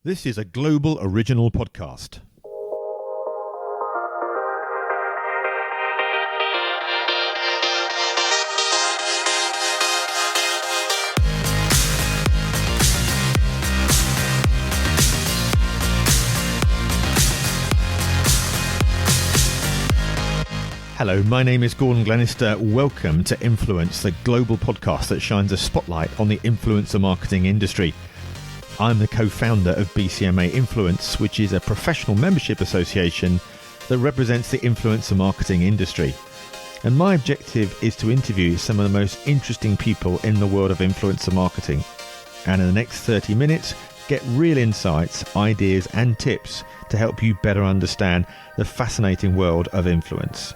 This is a global original podcast. Hello, my name is Gordon Glenister. Welcome to Influence, the global podcast that shines a spotlight on the influencer marketing industry. I'm the co-founder of BCMA Influence, which is a professional membership association that represents the influencer marketing industry. And my objective is to interview some of the most interesting people in the world of influencer marketing. And in the next 30 minutes, get real insights, ideas and tips to help you better understand the fascinating world of influence.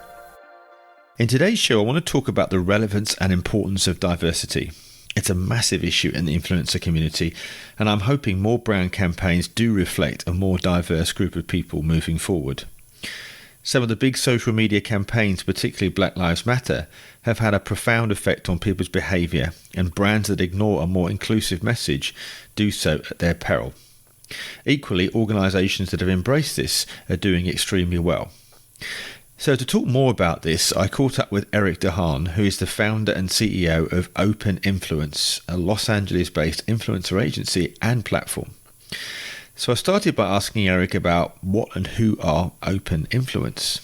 In today's show, I want to talk about the relevance and importance of diversity. It's a massive issue in the influencer community, and I'm hoping more brand campaigns do reflect a more diverse group of people moving forward. Some of the big social media campaigns, particularly Black Lives Matter, have had a profound effect on people's behaviour, and brands that ignore a more inclusive message do so at their peril. Equally, organisations that have embraced this are doing extremely well. So to talk more about this, I caught up with Eric Dahan, who is the founder and CEO of Open Influence, a Los Angeles-based influencer agency and platform. So I started by asking Eric about what and who are Open Influence.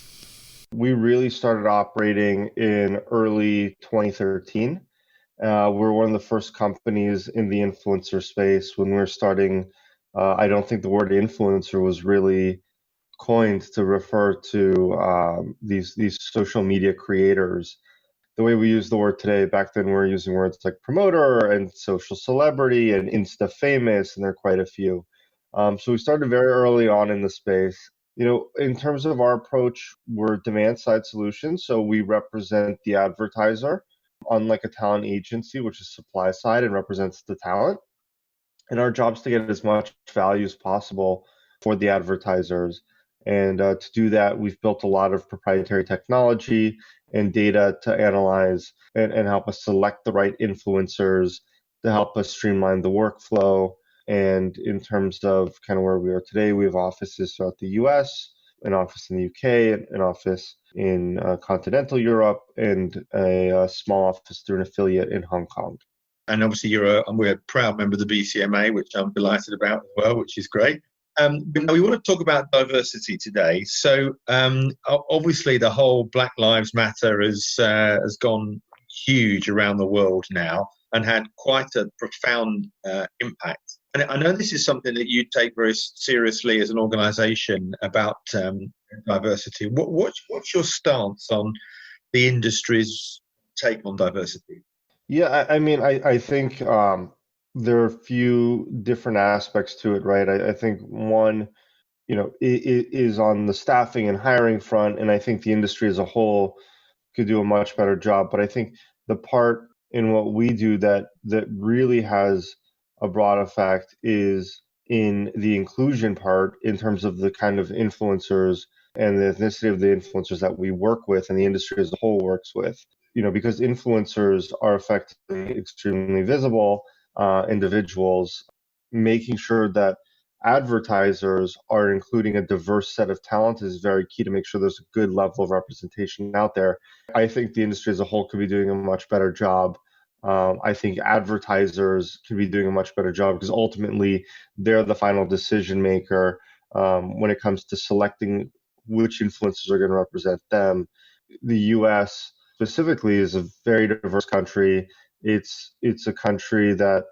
We really started operating in early 2013. We're one of the first companies in the influencer space. When we were starting, I don't think the word influencer was really coined to refer to these social media creators. The way we use the word today, back then we were using words like promoter and social celebrity and Insta famous, and there are quite a few. So we started very early on in the space. In terms of our approach, we're demand side solutions. So we represent the advertiser, unlike a talent agency, which is supply side and represents the talent. And our job is to get as much value as possible for the advertisers. And to do that, we've built a lot of proprietary technology and data to analyze and help us select the right influencers to help us streamline the workflow. And in terms of kind of where we are today, we have offices throughout the US, an office in the UK, an office in continental Europe, and a small office through an affiliate in Hong Kong. And obviously we're a proud member of the BCMA, which I'm delighted about as well, which is great. But we want to talk about diversity today. So obviously the whole Black Lives Matter has gone huge around the world now and had quite a profound impact. And I know this is something that you take very seriously as an organisation about diversity. What's your stance on the industry's take on diversity? Yeah, I think there are a few different aspects to it, right? I think one, is on the staffing and hiring front, and I think the industry as a whole could do a much better job. But I think the part in what we do that really has a broad effect is in the inclusion part, in terms of the kind of influencers and the ethnicity of the influencers that we work with and the industry as a whole works with. Because influencers are effectively extremely visible individuals, making sure that advertisers are including a diverse set of talent is very key to make sure there's a good level of representation out there. I think the industry as a whole could be doing a much better job. I think advertisers could be doing a much better job because ultimately they're the final decision maker when it comes to selecting which influencers are going to represent them. The US specifically is a very diverse country. It's a country that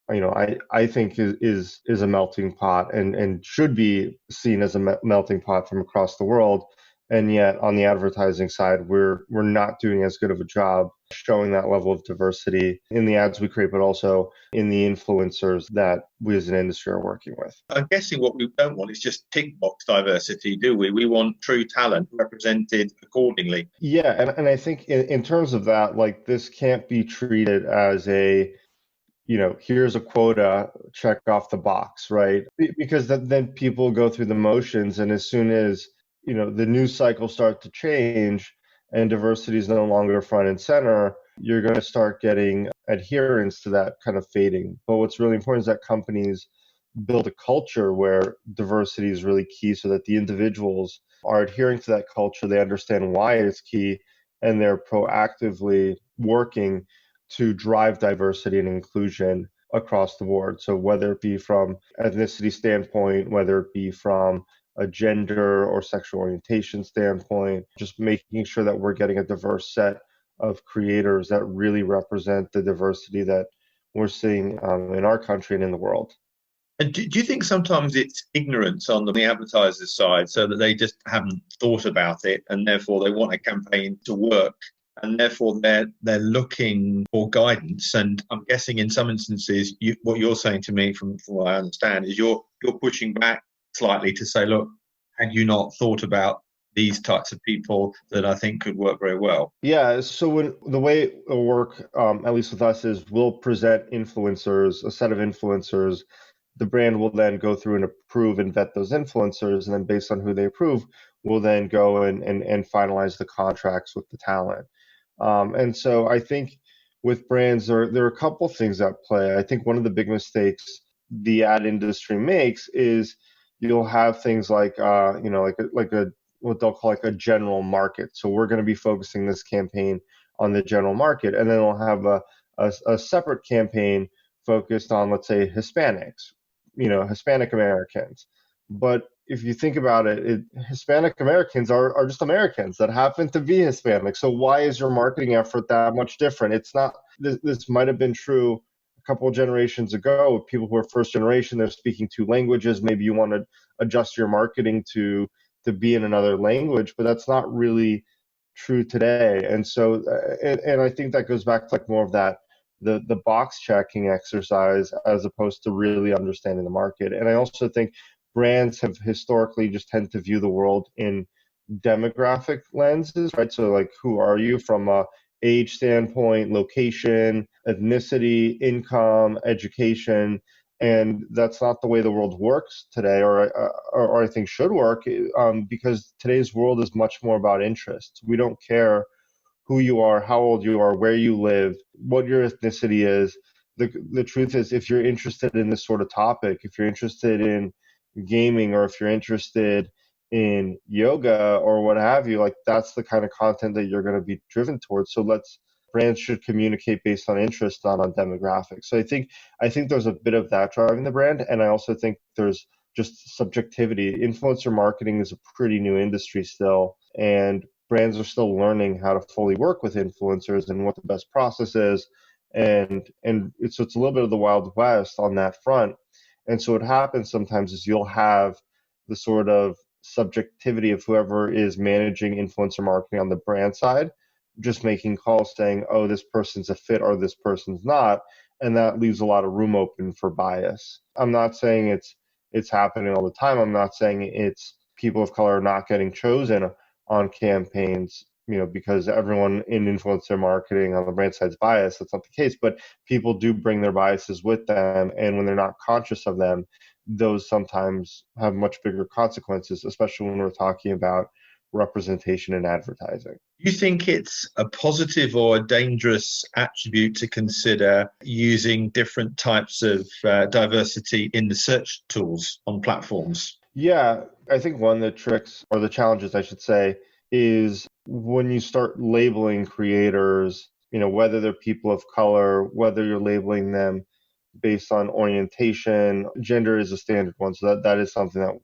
I think is a melting pot and should be seen as a melting pot from across the world. And yet on the advertising side, we're not doing as good of a job showing that level of diversity in the ads we create, but also in the influencers that we as an industry are working with. I'm guessing what we don't want is just tick box diversity, do we? We want true talent represented accordingly. Yeah, and I think in terms of that, like, this can't be treated as a here's a quota, check off the box, right? Because then people go through the motions, and as soon as the news cycle starts to change and diversity is no longer front and center, you're going to start getting adherence to that kind of fading. But what's really important is that companies build a culture where diversity is really key so that the individuals are adhering to that culture, they understand why it's key, and they're proactively working to drive diversity and inclusion across the board. So whether it be from ethnicity standpoint, whether it be from a gender or sexual orientation standpoint, just making sure that we're getting a diverse set of creators that really represent the diversity that we're seeing in our country and in the world. And do you think sometimes it's ignorance on the advertiser's side, so that they just haven't thought about it, and therefore they want a campaign to work, and therefore they're looking for guidance? And I'm guessing in some instances, what you're saying to me, from what I understand, is you're pushing back slightly to say, look, had you not thought about these types of people that I think could work very well? Yeah, so when the way it'll work, at least with us, is we'll present influencers, a set of influencers. The brand will then go through and approve and vet those influencers, and then based on who they approve, we'll then go and finalize the contracts with the talent. And so I think with brands, there are a couple things at play. I think one of the big mistakes the ad industry makes is you'll have things like like a what they'll call like a general market. So we're going to be focusing this campaign on the general market, and then we'll have a separate campaign focused on, let's say, Hispanics, Hispanic Americans. But if you think about it, Hispanic Americans are just Americans that happen to be Hispanic. So why is your marketing effort that much different? It's not. This might have been true a couple of generations ago. People who are first generation, they're speaking two languages. Maybe you want to adjust your marketing to be in another language, but that's not really true today. And so, and I think that goes back to like more of that the box checking exercise as opposed to really understanding the market. And I also think brands have historically just tend to view the world in demographic lenses, right? So like, who are you from a age standpoint, location, ethnicity, income, education, and that's not the way the world works today, or I think should work, because today's world is much more about interest. We don't care who you are, how old you are, where you live, what your ethnicity is. The truth is, if you're interested in this sort of topic, if you're interested in gaming, or if you're interested in yoga or what have you, like that's the kind of content that you're going to be driven towards. So brands should communicate based on interest, not on demographics. So I think there's a bit of that driving the brand, and I also think there's just subjectivity. Influencer marketing is a pretty new industry still, and brands are still learning how to fully work with influencers and what the best process is, and it's a little bit of the Wild West on that front. And so what happens sometimes is you'll have the sort of subjectivity of whoever is managing influencer marketing on the brand side, just making calls saying, oh, this person's a fit or this person's not, and that leaves a lot of room open for bias. I'm not saying it's happening all the time. I'm not saying it's people of color not getting chosen on campaigns, because everyone in influencer marketing on the brand side is biased. That's not the case, but people do bring their biases with them, and when they're not conscious of them, those sometimes have much bigger consequences, especially when we're talking about representation in advertising. Do you think it's a positive or a dangerous attribute to consider using different types of diversity in the search tools on platforms? Yeah, I think one of the tricks, or the challenges, I should say, is when you start labeling creators, whether they're people of color, whether you're labeling them based on orientation. Gender is a standard one, so that is something that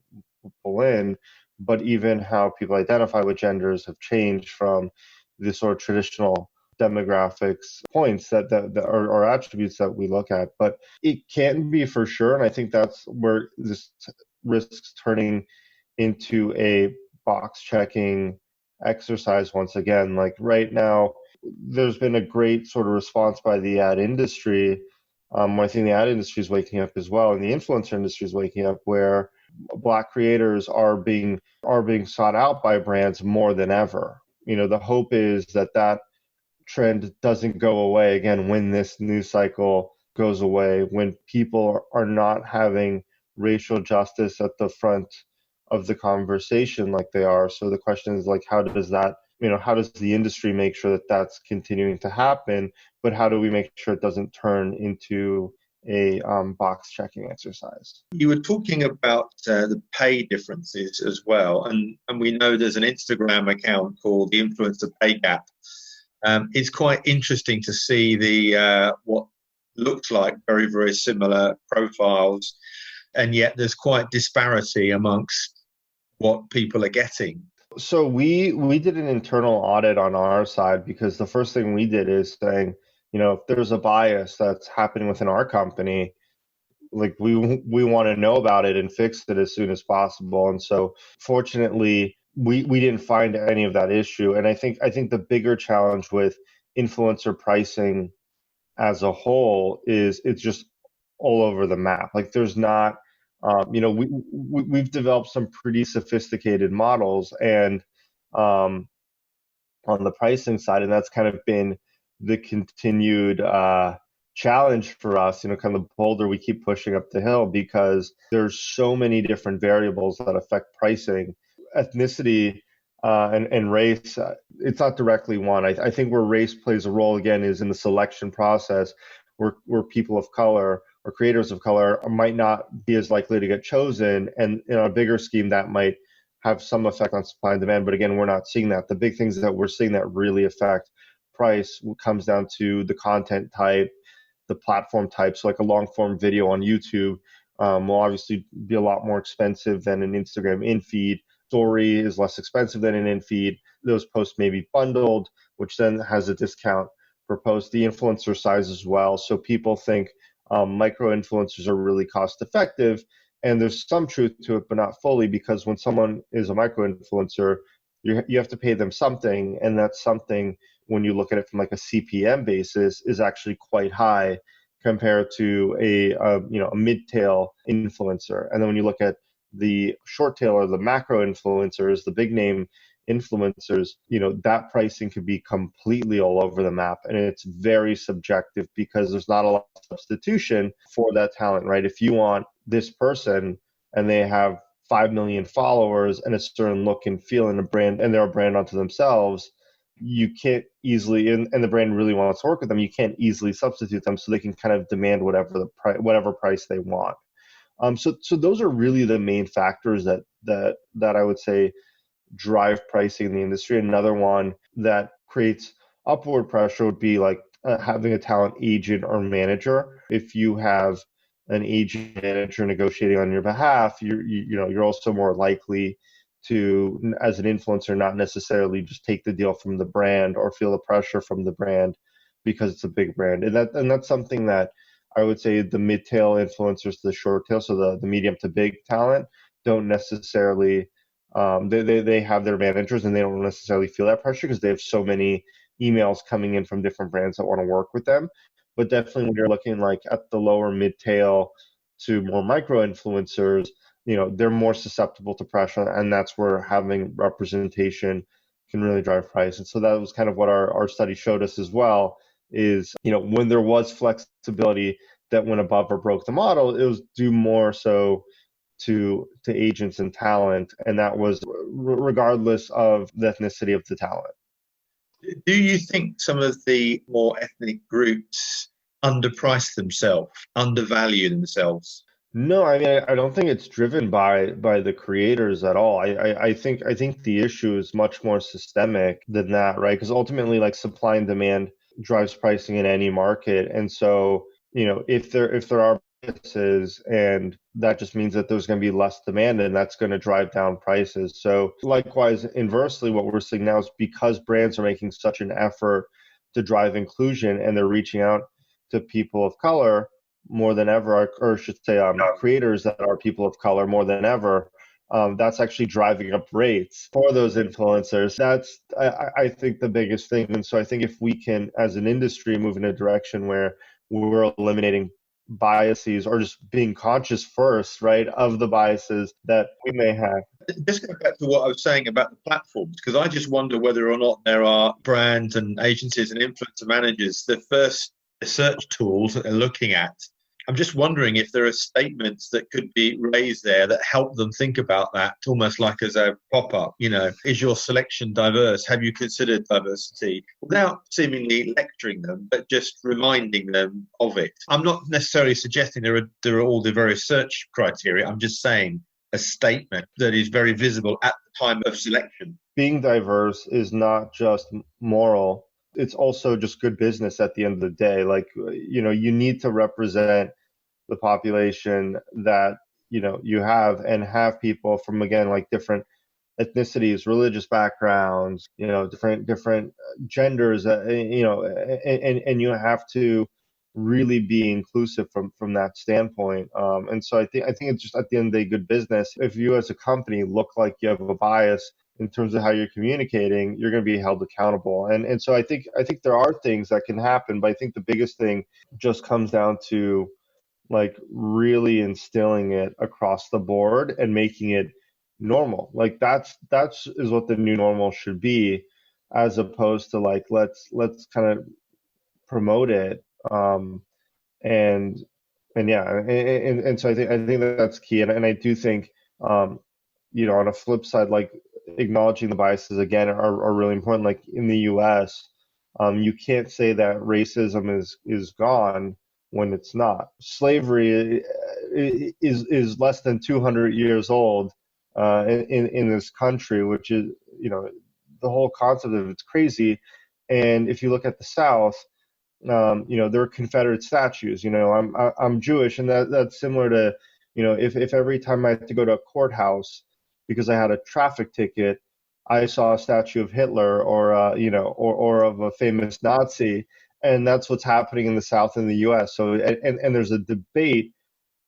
we'll pull in. But even how people identify with genders have changed from the sort of traditional demographics points that are attributes that we look at. But it can be for sure, and I think that's where this risks turning into a box checking exercise once again. Like right now, there's been a great sort of response by the ad industry. I think the ad industry is waking up as well, and the influencer industry is waking up, where Black creators are being sought out by brands more than ever. The hope is that trend doesn't go away again when this news cycle goes away, when people are not having racial justice at the front of the conversation like they are. So the question is, like, how does the industry make sure that that's continuing to happen? But how do we make sure it doesn't turn into a box checking exercise. You were talking about the pay differences as well, and we know there's an Instagram account called the Influencer Pay Gap. It's quite interesting to see the what looks like very, very similar profiles, and yet there's quite disparity amongst what people are getting. So we did an internal audit on our side, because the first thing we did is saying, if there's a bias that's happening within our company, like we want to know about it and fix it as soon as possible. And so fortunately, we didn't find any of that issue. And I think the bigger challenge with influencer pricing as a whole is it's just all over the map. Like there's not, we've developed some pretty sophisticated models and on the pricing side, and that's kind of been the continued challenge for us, kind of the boulder we keep pushing up the hill, because there's so many different variables that affect pricing. Ethnicity and race, it's not directly one. I think where race plays a role, again, is in the selection process, where people of color or creators of color might not be as likely to get chosen. And in a bigger scheme, that might have some effect on supply and demand. But again, we're not seeing that. The big things that we're seeing that really affect price comes down to the content type, the platform type. So like a long form video on YouTube will obviously be a lot more expensive than an Instagram in-feed. Story is less expensive than an in-feed. Those posts may be bundled, which then has a discount per post. The influencer size as well. So people think micro influencers are really cost effective, and there's some truth to it, but not fully, because when someone is a micro influencer, you have to pay them something, and that's something, when you look at it from like a CPM basis, is actually quite high compared to a mid-tail influencer. And then when you look at the short tail or the macro influencers, the big name influencers, that pricing could be completely all over the map, and it's very subjective because there's not a lot of substitution for that talent, right? If you want this person and they have 5 million followers and a certain look and feel and a brand, and they're a brand unto themselves, you can't easily, and the brand really wants to work with them, you can't easily substitute them, so they can kind of demand whatever price they want. So those are really the main factors that I would say drive pricing in the industry. Another one that creates upward pressure would be like having a talent agent or manager. If you have an agent manager negotiating on your behalf, you're also more likely to, as an influencer, not necessarily just take the deal from the brand or feel the pressure from the brand because it's a big brand. And that's something that I would say the mid-tail influencers to the short tail, so the medium to big talent, don't necessarily they have their managers and they don't necessarily feel that pressure because they have so many emails coming in from different brands that want to work with them. But definitely when you're looking like at the lower mid-tail to more micro influencers, they're more susceptible to pressure, and that's where having representation can really drive price. And so that was kind of what our study showed us as well, is when there was flexibility that went above or broke the model, it was due more so to agents and talent, and that was regardless of the ethnicity of the talent. Do you think some of the more ethnic groups underprice themselves, undervalue themselves? No, I mean, I don't think it's driven by the creators at all. I think the issue is much more systemic than that, right? Because ultimately, like, supply and demand drives pricing in any market, and so if there are biases, and that just means that there's going to be less demand, and that's going to drive down prices. So likewise, inversely, what we're seeing now is because brands are making such an effort to drive inclusion, and they're reaching out to people of color more than ever, or I should say creators that are people of color more than ever, that's actually driving up rates for those influencers. That's, I think, the biggest thing. And so I think if we can, as an industry, move in a direction where we're eliminating biases or just being conscious first, right, of the biases that we may have. Just going back to what I was saying about the platforms, because I just wonder whether or not there are brands and agencies and influencer managers, the first search tools that they're looking at I'm just wondering if there are statements that could be raised there that help them think about that, almost like as a pop-up. Is your selection diverse? Have you considered diversity? Without seemingly lecturing them, but just reminding them of it. I'm not necessarily suggesting there are all the various search criteria. I'm just saying a statement that is very visible at the time of selection. Being diverse is not just moral. It's also just good business at the end of the day. Like, you need to represent the population that, you have, and have people from, again, like different ethnicities, religious backgrounds, different genders, and you have to really be inclusive from that standpoint. And so I think it's just at the end of the day good business. If you as a company look like you have a bias in terms of how you're communicating, you're going to be held accountable. And so I think there are things that can happen, but I think the biggest thing just comes down to like really instilling it across the board and making it normal. Like that's is what the new normal should be, as opposed to like let's kind of promote it. And yeah, and so I think that's key. And I do think on a flip side, like acknowledging the biases again are really important. Like in the US, you can't say that racism is gone when it's not. Slavery is less than 200 years old in this country, which is, the whole concept of it's crazy. And if you look at the South, there are Confederate statues. I'm Jewish, and that's similar to, if every time I had to go to a courthouse because I had a traffic ticket, I saw a statue of Hitler or of a famous Nazi, and that's what's happening in the South and the U.S. So and there's a debate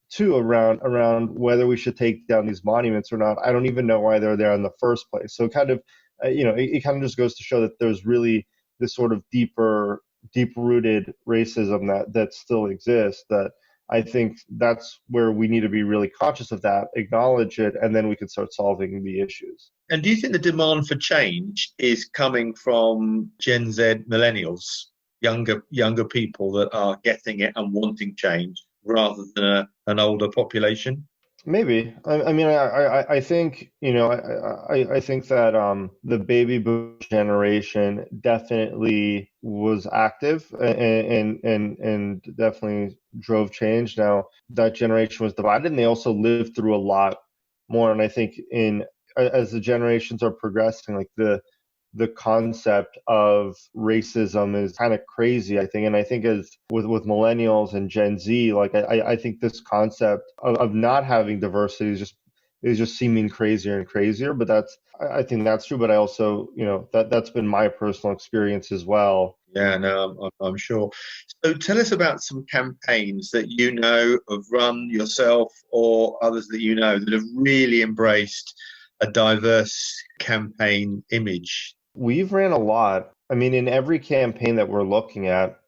too around whether we should take down these monuments or not. I don't even know why they're there in the first place. So kind of, it kind of just goes to show that there's really this sort of deep-rooted racism that still exists, that I think that's where we need to be really conscious of that, acknowledge it, and then we can start solving the issues. And do you think the demand for change is coming from Gen Z millennials, younger people that are getting it and wanting change, rather than an older population? Maybe. I think, I think that the baby boom generation definitely was active and definitely drove change. Now, that generation was divided, and they also lived through a lot more. And I think as the generations are progressing, like the concept of racism is kind of crazy, I think. And I think as with millennials and Gen Z, like I think this concept of not having diversity is just seeming crazier and crazier. But I think that's true. But I also, that's been my personal experience as well. Yeah, no, I'm sure. So tell us about some campaigns that have run yourself or others that that have really embraced a diverse campaign image. We've ran a lot. I mean, in every campaign that we're looking at,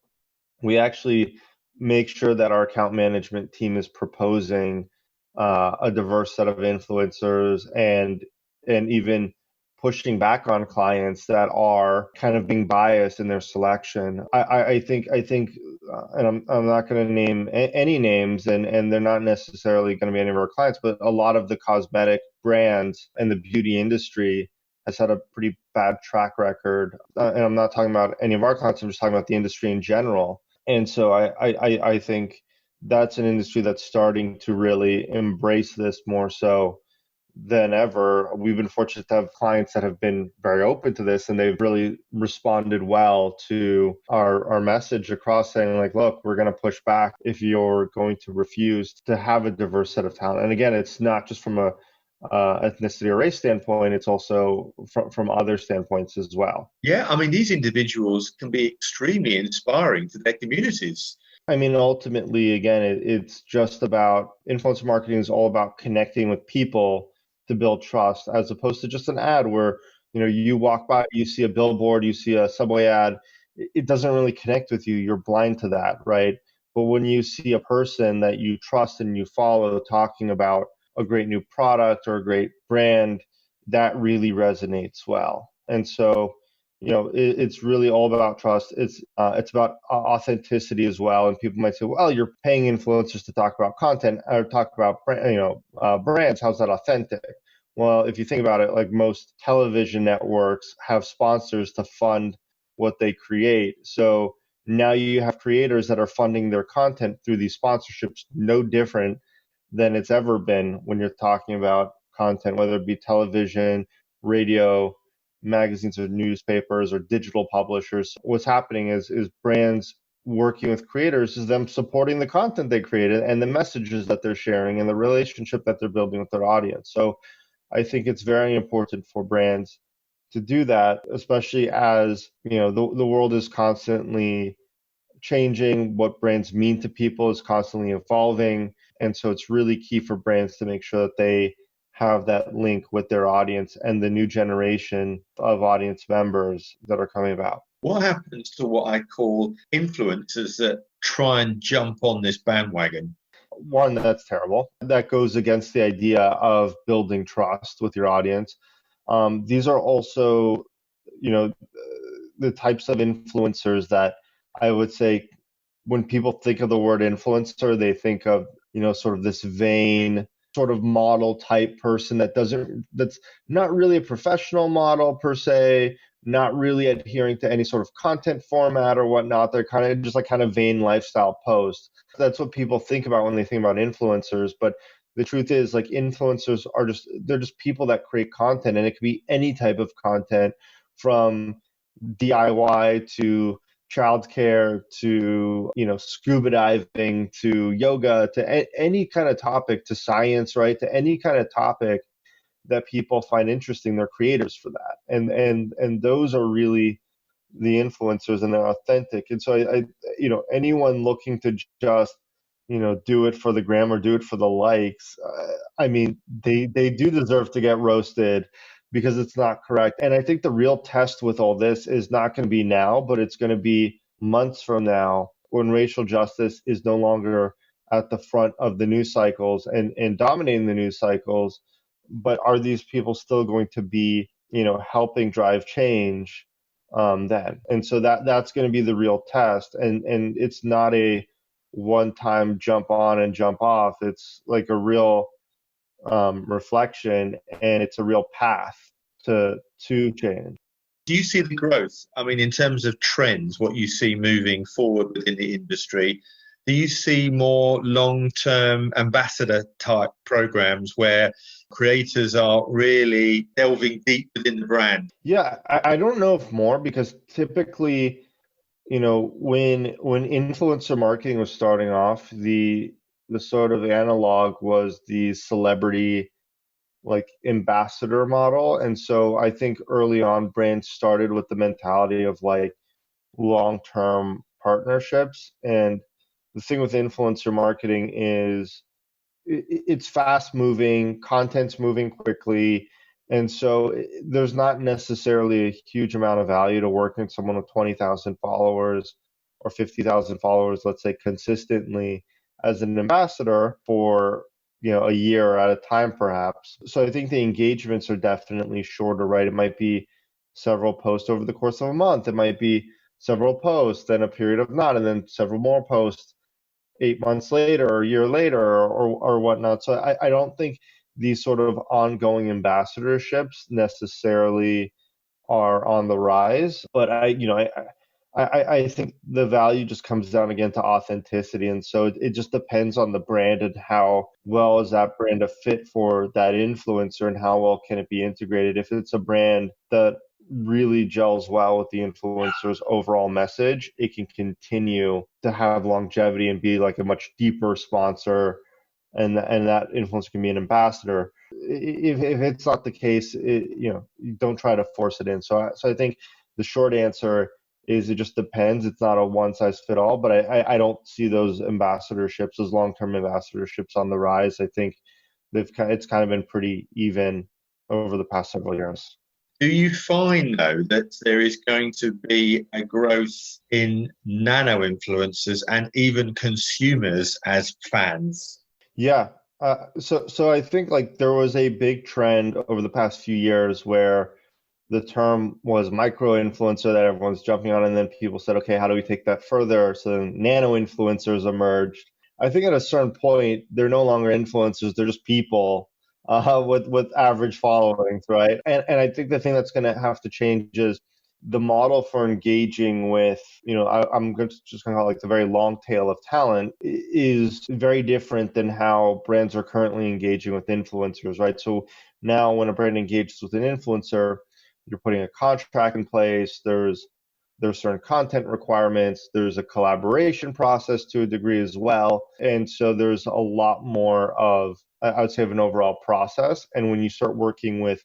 we actually make sure that our account management team is proposing a diverse set of influencers and even pushing back on clients that are kind of being biased in their selection. I think, and I'm not going to name any names, and they're not necessarily going to be any of our clients, but a lot of the cosmetic brands and the beauty industry has had a pretty bad track record. And I'm not talking about any of our clients, I'm just talking about the industry in general. And so I think that's an industry that's starting to really embrace this more so than ever. We've been fortunate to have clients that have been very open to this, and they've really responded well to our message across, saying like, look, we're going to push back if you're going to refuse to have a diverse set of talent. And again, it's not just from a ethnicity or race standpoint, it's also from other standpoints as well. Yeah, I mean, these individuals can be extremely inspiring to their communities. I mean, ultimately, again, it's just about influencer marketing is all about connecting with people to build trust, as opposed to just an ad where, you walk by, you see a billboard, you see a Subway ad, it doesn't really connect with you. You're blind to that, right? But when you see a person that you trust and you follow talking about a great new product or a great brand, that really resonates well. And so it's really all about trust. It's about authenticity as well. And people might say, well, you're paying influencers to talk about content or talk about brands. How's that authentic? Well, if you think about it, like most television networks have sponsors to fund what they create. So now you have creators that are funding their content through these sponsorships, no different than it's ever been when you're talking about content, whether it be television, radio, magazines or newspapers or digital publishers. What's happening is brands working with creators is them supporting the content they created and the messages that they're sharing and the relationship that they're building with their audience. So I think it's very important for brands to do that, especially as the world is constantly changing. What brands mean to people is constantly evolving, and so it's really key for brands to make sure that they have that link with their audience and the new generation of audience members that are coming about. What happens to what I call influencers that try and jump on this bandwagon? One, that's terrible. That goes against the idea of building trust with your audience. These are also, the types of influencers that I would say when people think of the word influencer, they think of, sort of this vain sort of model type person that's not really a professional model per se, not really adhering to any sort of content format or whatnot. They're kind of just like kind of vain lifestyle posts. That's what people think about when they think about influencers. But the truth is, like, influencers they're just people that create content, and it could be any type of content, from DIY to childcare to scuba diving to yoga to any kind of topic, to science, right, to any kind of topic that people find interesting. They're creators for that, and those are really the influencers, and they're authentic. And so I anyone looking to just do it for the gram or do it for the likes, I mean, they do deserve to get roasted, because it's not correct. And I think the real test with all this is not going to be now, but it's going to be months from now, when racial justice is no longer at the front of the news cycles and dominating the news cycles. But are these people still going to be, helping drive change then? And so that's going to be the real test. And it's not a one-time jump on and jump off. It's like a real reflection, and it's a real path to change. Do you see the growth? I mean, in terms of trends, what you see moving forward within the industry, do you see more long-term ambassador type programs where creators are really delving deep within the brand? Yeah, I don't know if more, because typically, when influencer marketing was starting off, the sort of analog was the celebrity, like, ambassador model. And so I think early on brands started with the mentality of like long-term partnerships. And the thing with influencer marketing is it's fast moving, content's moving quickly. And so there's not necessarily a huge amount of value to working with someone with 20,000 followers or 50,000 followers, let's say, consistently as an ambassador for a year at a time, perhaps. So I think the engagements are definitely shorter, right? It might be several posts over the course of a month. It might be several posts, then a period of not, and then several more posts 8 months later or a year later or whatnot. So I don't think these sort of ongoing ambassadorships necessarily are on the rise. But I think the value just comes down again to authenticity. And so it just depends on the brand and how well is that brand a fit for that influencer and how well can it be integrated. If it's a brand that really gels well with the influencer's overall message, it can continue to have longevity and be like a much deeper sponsor, and that influencer can be an ambassador. If it's not the case, you don't try to force it in. So I think the short answer is it just depends. It's not a one size fit all, but I don't see those ambassadorships, those long-term ambassadorships, on the rise. I think it's kind of been pretty even over the past several years. Do you find, though, that there is going to be a growth in nano influencers and even consumers as fans? Yeah. So I think, like, there was a big trend over the past few years where the term was micro-influencer that everyone's jumping on, and then people said, okay, how do we take that further? So then nano-influencers emerged. I think at a certain point, they're no longer influencers, they're just people with average followings, right? And I think the thing that's going to have to change is the model for engaging with, I'm just going to call it like the very long tail of talent is very different than how brands are currently engaging with influencers, right? So now when a brand engages with an influencer, you're putting a contract in place, there's certain content requirements, there's a collaboration process to a degree as well. And so there's a lot more of, I would say, of an overall process. And when you start working with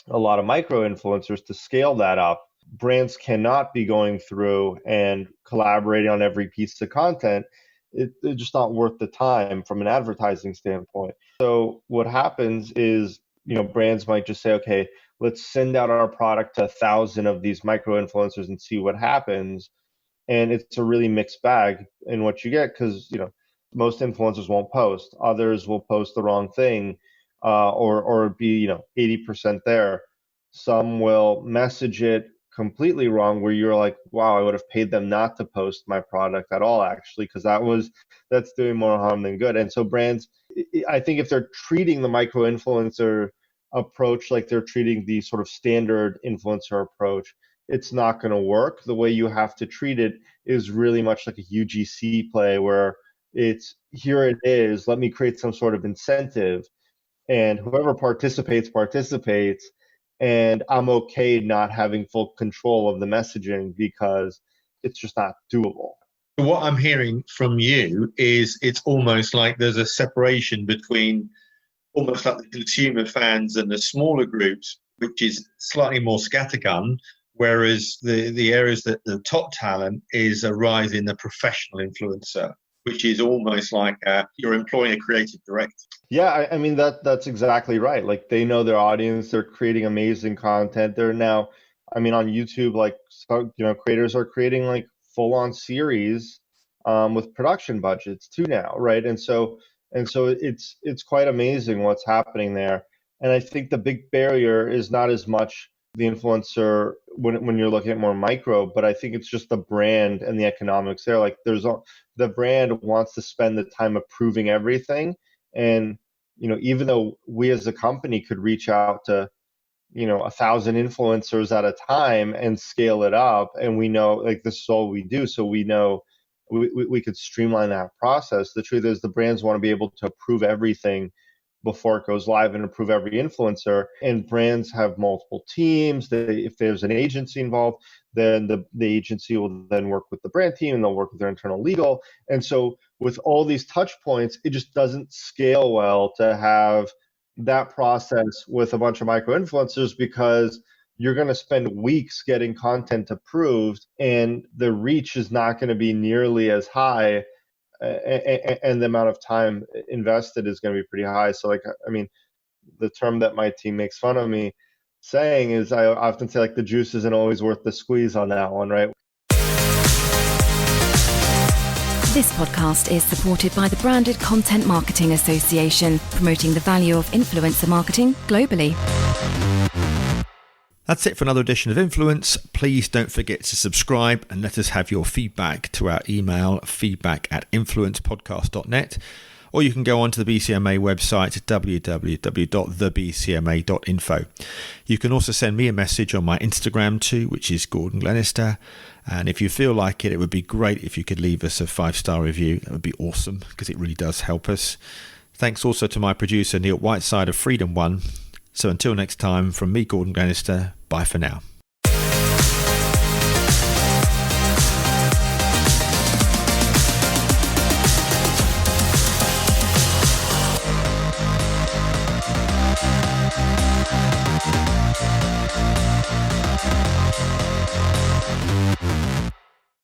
a lot of micro influencers to scale that up, brands cannot be going through and collaborating on every piece of content. It's just not worth the time from an advertising standpoint. So what happens is, brands might just say, okay, let's send out our product to 1,000 of these micro influencers and see what happens. And it's a really mixed bag in what you get because, most influencers won't post. Others will post the wrong thing or be, 80% there. Some will message it completely wrong where you're like, wow, I would have paid them not to post my product at all, actually, because that's doing more harm than good. And so brands, I think if they're treating the micro influencer approach like they're treating the sort of standard influencer approach, it's not going to work. The way you have to treat it is really much like a UGC play where it's here it is, let me create some sort of incentive, and whoever participates, and I'm okay not having full control of the messaging because it's just not doable. What I'm hearing from you is it's almost like there's a separation between almost like the consumer fans and the smaller groups, which is slightly more scattergun, whereas the areas that the top talent is a rise in the professional influencer, which is almost like you're employing a creative director. Yeah, I mean, that's exactly right. Like they know their audience, they're creating amazing content. They're now, on YouTube, like, creators are creating like full-on series with production budgets too now, right? And so it's quite amazing what's happening there. And I think the big barrier is not as much the influencer when you're looking at more micro, but I think it's just the brand and the economics there. Like the brand wants to spend the time approving everything. And, even though we as a company could reach out to, 1,000 influencers at a time and scale it up, and we know like this is all we do. So we know we could streamline that process. The truth is the brands want to be able to approve everything before it goes live and approve every influencer. And brands have multiple teams. If there's an agency involved, then the agency will then work with the brand team and they'll work with their internal legal. And so with all these touch points, it just doesn't scale well to have that process with a bunch of micro influencers because you're going to spend weeks getting content approved and the reach is not going to be nearly as high. And the amount of time invested is going to be pretty high. So the term that my team makes fun of me saying is I often say like the juice isn't always worth the squeeze on that one, right? This podcast is supported by the Branded Content Marketing Association, promoting the value of influencer marketing globally. That's it for another edition of Influence. Please don't forget to subscribe and let us have your feedback to our email, feedback@influencepodcast.net, or you can go onto the BCMA website, www.thebcma.info. You can also send me a message on my Instagram too, which is Gordon Glenister. And if you feel like it, it would be great if you could leave us a 5-star review. That would be awesome because it really does help us. Thanks also to my producer, Neil Whiteside of Freedom One. So until next time, from me, Gordon Glenister, bye for now.